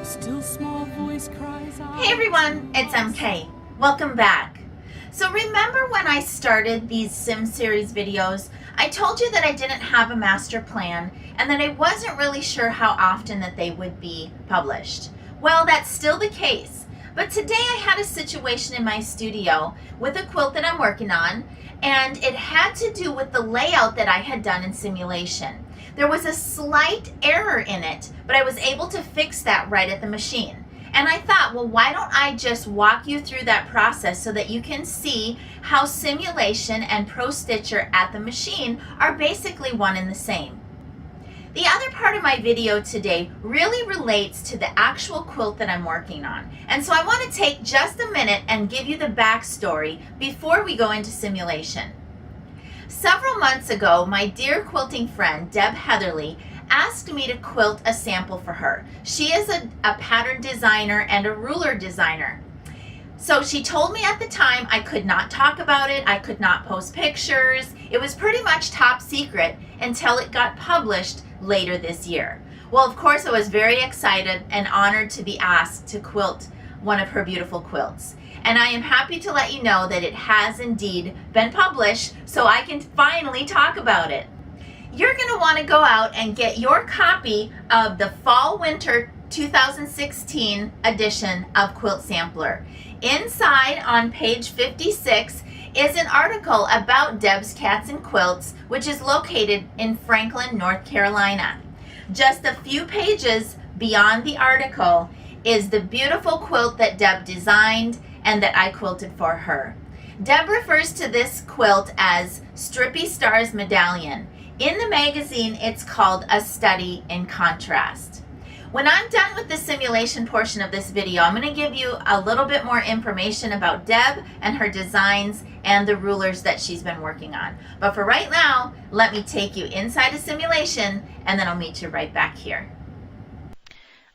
still small voice cries out. Hey everyone, it's MK. Welcome back. So remember when I started these Sim series videos, I told you that I didn't have a master plan and that I wasn't really sure how often that they would be published. Well, that's still the case. But today I had a situation in my studio with a quilt that I'm working on, and it had to do with the layout that I had done in simulation. There was a slight error in it, but I was able to fix that right at the machine. And I thought, well, why don't I just walk you through that process so that you can see how simulation and Pro Stitcher at the machine are basically one and the same. The other part of my video today really relates to the actual quilt that I'm working on. And so I want to take just a minute and give you the backstory before we go into simulation. Several months ago, my dear quilting friend, Deb Heatherly, asked me to quilt a sample for her. She is a pattern designer and a ruler designer. So she told me at the time I could not talk about it, I could not post pictures. It was pretty much top secret until it got published later this year. Well, of course, I was very excited and honored to be asked to quilt one of her beautiful quilts. And I am happy to let you know that it has indeed been published, so I can finally talk about it. You're going to want to go out and get your copy of the Fall-Winter 2016 edition of Quilt Sampler. Inside on page 56 is an article about Deb's Cats and Quilts, which is located in Franklin, North Carolina. Just a few pages beyond the article is the beautiful quilt that Deb designed and that I quilted for her. Deb refers to this quilt as Strippy Stars Medallion. In the magazine, it's called A Study in Contrast. When I'm done with the simulation portion of this video, I'm going to give you a little bit more information about Deb and her designs and the rulers that she's been working on. But for right now, let me take you inside a simulation and then I'll meet you right back here.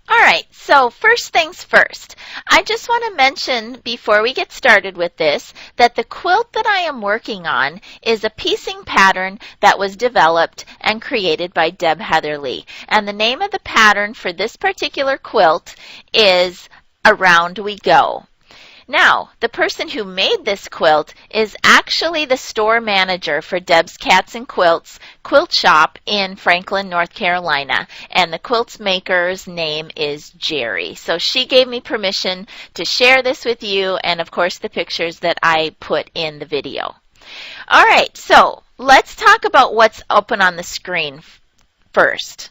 All right, so first things first, I just want to mention before we get started with this that the quilt that I am working on is a piecing pattern that was developed and created by Deb Heatherly. And the name of the pattern for this particular quilt is Around We Go. Now, the person who made this quilt is actually the store manager for Deb's Cats and Quilts quilt shop in Franklin, North Carolina, and the quilt's maker's name is Jerry. So she gave me permission to share this with you and, of course, the pictures that I put in the video. All right, so let's talk about what's open on the screen first.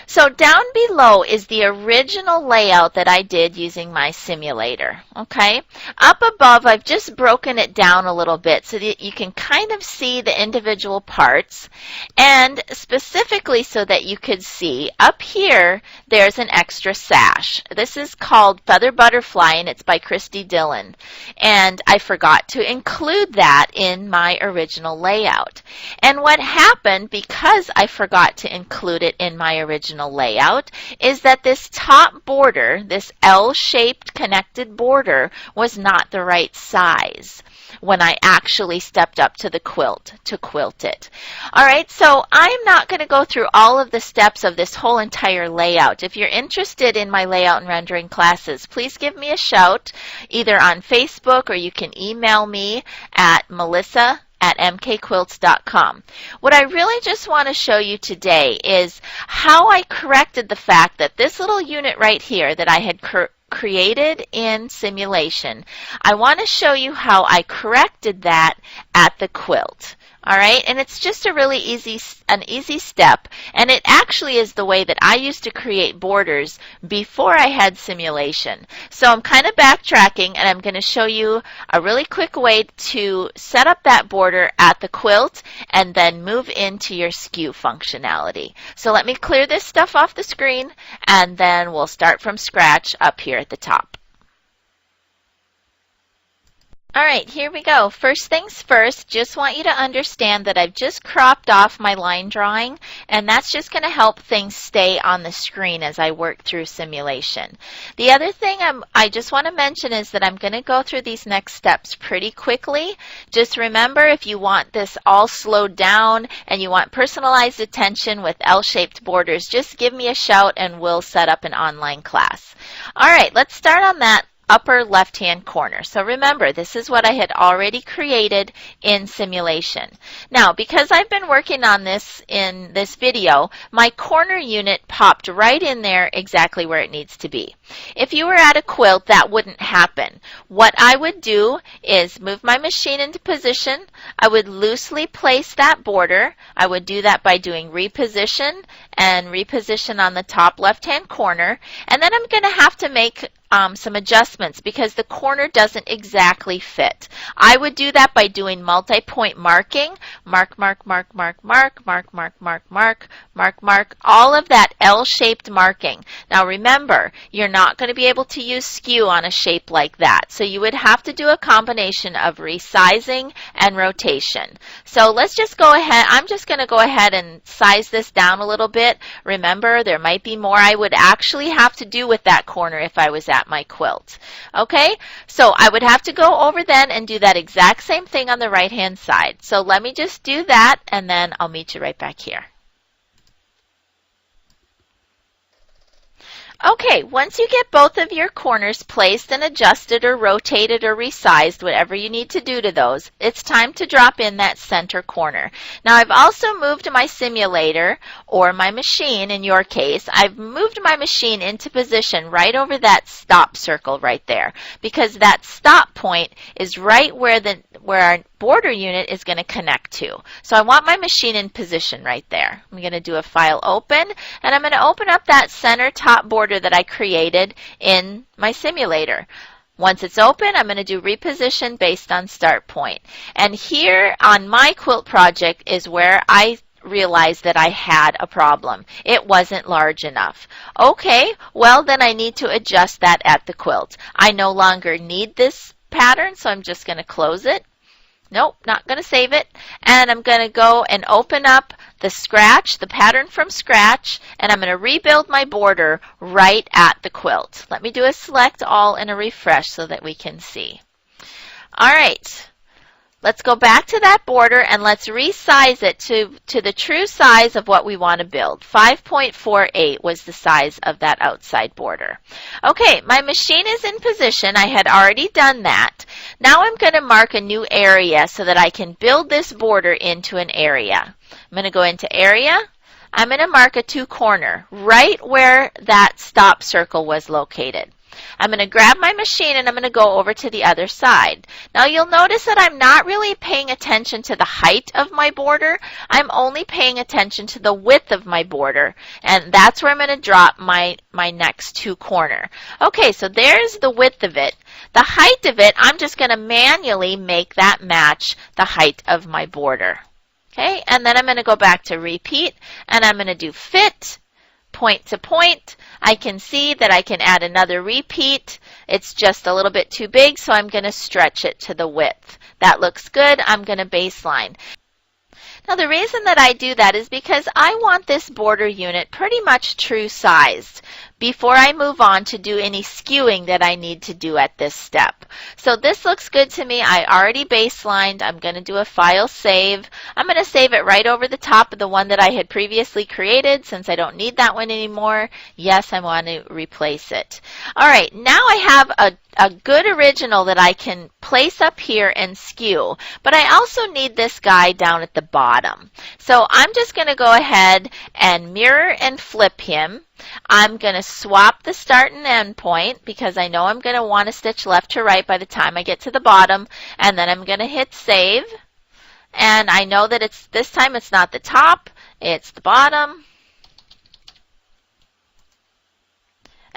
So down below is the original layout that I did using my simulator, okay? Up above, I've just broken it down a little bit so that you can kind of see the individual parts, and specifically so that you could see, up here, there's an extra sash. This is called Feather Butterfly, and it's by Christy Dillon, and I forgot to include that in my original layout. And what happened, because I forgot to include it in my original layout, is that this top border, this L-shaped connected border, was not the right size when I actually stepped up to the quilt to quilt it. All right, so I'm not going to go through all of the steps of this whole entire layout. If you're interested in my layout and rendering classes, please give me a shout either on Facebook or you can email me at melissa@mkquilts.com. What I really just want to show you today is how I corrected the fact that this little unit right here that I had created in simulation, I want to show you how I corrected that at the quilt. All right, and it's just a really easy step, and it actually is the way that I used to create borders before I had simulation. So I'm kind of backtracking, and I'm going to show you a really quick way to set up that border at the quilt and then move into your skew functionality. So let me clear this stuff off the screen, and then we'll start from scratch up here at the top. All right, here we go. First things first, just want you to understand that I've just cropped off my line drawing, and that's just going to help things stay on the screen as I work through simulation. The other thing I just want to mention is that I'm going to go through these next steps pretty quickly. Just remember, if you want this all slowed down and you want personalized attention with L-shaped borders, just give me a shout and we'll set up an online class. All right, let's start on that upper left-hand corner. So remember, this is what I had already created in simulation. Now, because I've been working on this in this video, my corner unit popped right in there exactly where it needs to be. If you were at a quilt, that wouldn't happen. What I would do is move my machine into position. I would loosely place that border. I would do that by doing reposition and reposition on the top left-hand corner. And then I'm going to have to make some adjustments because the corner doesn't exactly fit. I would do that by doing multi-point marking. Mark, mark, mark, mark, mark, mark, mark, mark, mark, mark, mark, all of that L-shaped marking. Now remember, you're not going to be able to use skew on a shape like that. So you would have to do a combination of resizing and rotation. So let's just go ahead. I'm just going to go ahead and size this down a little bit. Remember, there might be more I would actually have to do with that corner if I was at my quilt. Okay, so I would have to go over then and do that exact same thing on the right hand side. So let me just do that and then I'll meet you right back here. Okay, once you get both of your corners placed and adjusted or rotated or resized, whatever you need to do to those, it's time to drop in that center corner. Now I've also moved my simulator, or my machine in your case, I've moved my machine into position right over that stop circle right there, because that stop point is right where our border unit is going to connect to. So I want my machine in position right there. I'm going to do a file open, and I'm going to open up that center top border that I created in my simulator. Once it's open, I'm going to do reposition based on start point. And here on my quilt project is where I realized that I had a problem. It wasn't large enough. Okay, well then I need to adjust that at the quilt. I no longer need this pattern, so I'm just going to close it. Nope, not going to save it. And I'm going to go and open up the scratch, the pattern from scratch, and I'm going to rebuild my border right at the quilt. Let me do a select all and a refresh so that we can see. All right. Let's go back to that border and let's resize it to the true size of what we want to build. 5.48 was the size of that outside border. Okay, my machine is in position. I had already done that. Now I'm going to mark a new area so that I can build this border into an area. I'm going to go into area. I'm going to mark a two corner right where that stop circle was located. I'm going to grab my machine and I'm going to go over to the other side. Now you'll notice that I'm not really paying attention to the height of my border. I'm only paying attention to the width of my border, and that's where I'm going to drop my next two corner. Okay, so there's the width of it. The height of it, I'm just going to manually make that match the height of my border. Okay, and then I'm going to go back to repeat, and I'm going to do fit, point to point. I can see that I can add another repeat. It's just a little bit too big, so I'm going to stretch it to the width. That looks good. I'm going to baseline. Now the reason that I do that is because I want this border unit pretty much true sized before I move on to do any skewing that I need to do at this step. So this looks good to me. I already baselined. I'm going to do a file save. I'm going to save it right over the top of the one that I had previously created since I don't need that one anymore. Yes, I want to replace it. All right, now I have a good original that I can place up here and skew, but I also need this guy down at the bottom. So I'm just going to go ahead and mirror and flip him. I'm going to swap the start and end point because I know I'm going to want to stitch left to right by the time I get to the bottom, and then I'm going to hit save, and I know that this time it's not the top, it's the bottom.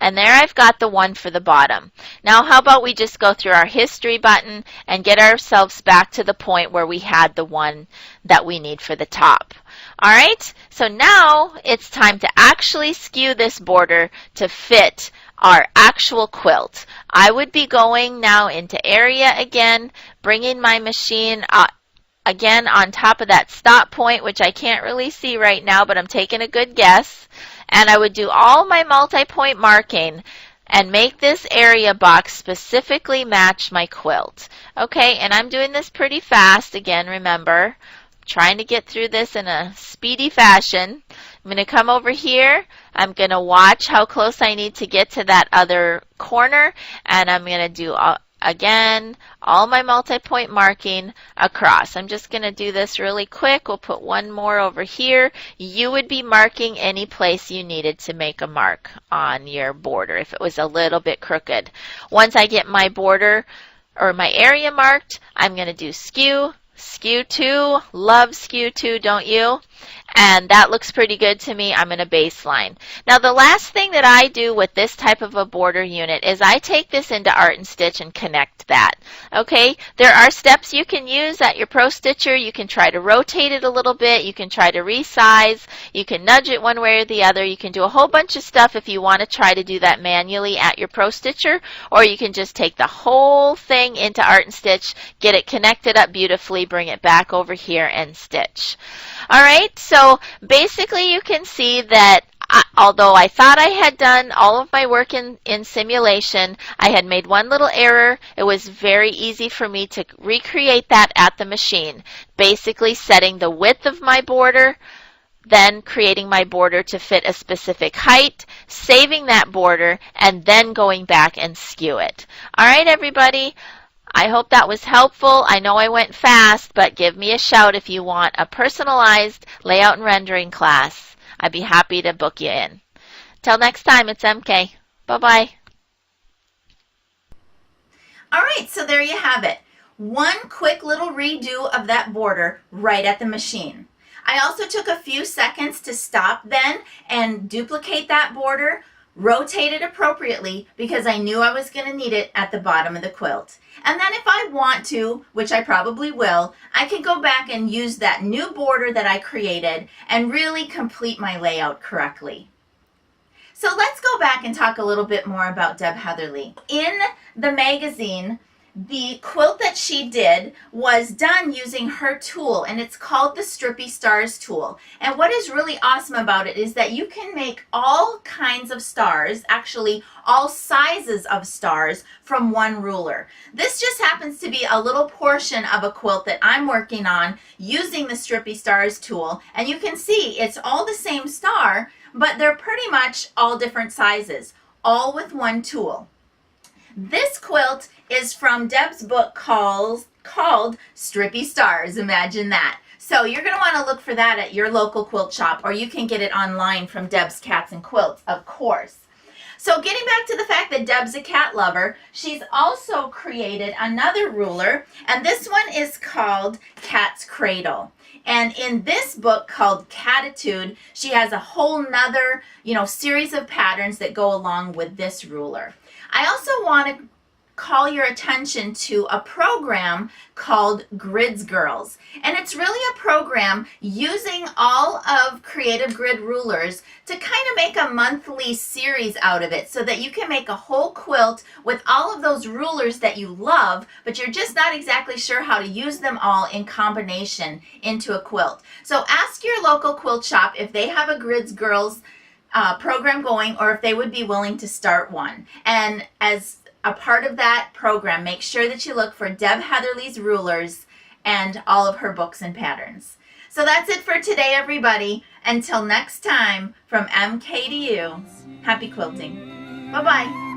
And there I've got the one for the bottom. Now how about we just go through our history button and get ourselves back to the point where we had the one that we need for the top. All right, so now it's time to actually skew this border to fit our actual quilt. I would be going now into area again, bringing my machine again on top of that stop point, which I can't really see right now, but I'm taking a good guess. And I would do all my multi-point marking and make this area box specifically match my quilt. Okay, and I'm doing this pretty fast again, remember. Trying to get through this in a speedy fashion. I'm going to come over here. I'm going to watch how close I need to get to that other corner, and I'm going to do again all my multi-point marking across. I'm just going to do this really quick. We'll put one more over here. You would be marking any place you needed to make a mark on your border if it was a little bit crooked. Once I get my border or my area marked, I'm going to do skew. Skew 2, love skew 2, don't you? And that looks pretty good to me. I'm going to baseline. Now the last thing that I do with this type of a border unit is I take this into Art and Stitch and connect that. Okay, there are steps you can use at your Pro Stitcher. You can try to rotate it a little bit. You can try to resize. You can nudge it one way or the other. You can do a whole bunch of stuff if you want to try to do that manually at your Pro Stitcher, or you can just take the whole thing into Art and Stitch, get it connected up beautifully, bring it back over here and stitch. All right, so basically you can see that although I thought I had done all of my work in simulation, I had made one little error. It was very easy for me to recreate that at the machine, basically setting the width of my border, then creating my border to fit a specific height, saving that border, and then going back and skew it. All right, everybody. I hope that was helpful. I know I went fast, but give me a shout if you want a personalized layout and rendering class. I'd be happy to book you in. Till next time, it's MK. Bye-bye. All right, so there you have it. One quick little redo of that border right at the machine. I also took a few seconds to stop then and duplicate that border, rotate it appropriately because I knew I was going to need it at the bottom of the quilt. And then if I want to, which I probably will, I can go back and use that new border that I created and really complete my layout correctly. So let's go back and talk a little bit more about Deb Heatherly. In the magazine, the quilt that she did was done using her tool, and it's called the Strippy Stars tool. And what is really awesome about it is that you can make all kinds of stars, actually all sizes of stars, from one ruler. This just happens to be a little portion of a quilt that I'm working on using the Strippy Stars tool. And you can see it's all the same star, but they're pretty much all different sizes, all with one tool. This quilt is from Deb's book called Strippy Stars. Imagine that. So you're going to want to look for that at your local quilt shop, or you can get it online from Deb's Cats and Quilts, of course. So getting back to the fact that Deb's a cat lover, she's also created another ruler, and this one is called Cat's Cradle. And in this book called Catitude, she has a whole nother, series of patterns that go along with this ruler. I also want to call your attention to a program called Grids Girls. And it's really a program using all of Creative Grid rulers to kind of make a monthly series out of it so that you can make a whole quilt with all of those rulers that you love, but you're just not exactly sure how to use them all in combination into a quilt. So ask your local quilt shop if they have a Grids Girls program going, or if they would be willing to start one. And as a part of that program, make sure that you look for Deb Heatherly's rulers and all of her books and patterns. So that's it for today, everybody. Until next time, from MK to you, happy quilting. Bye-bye.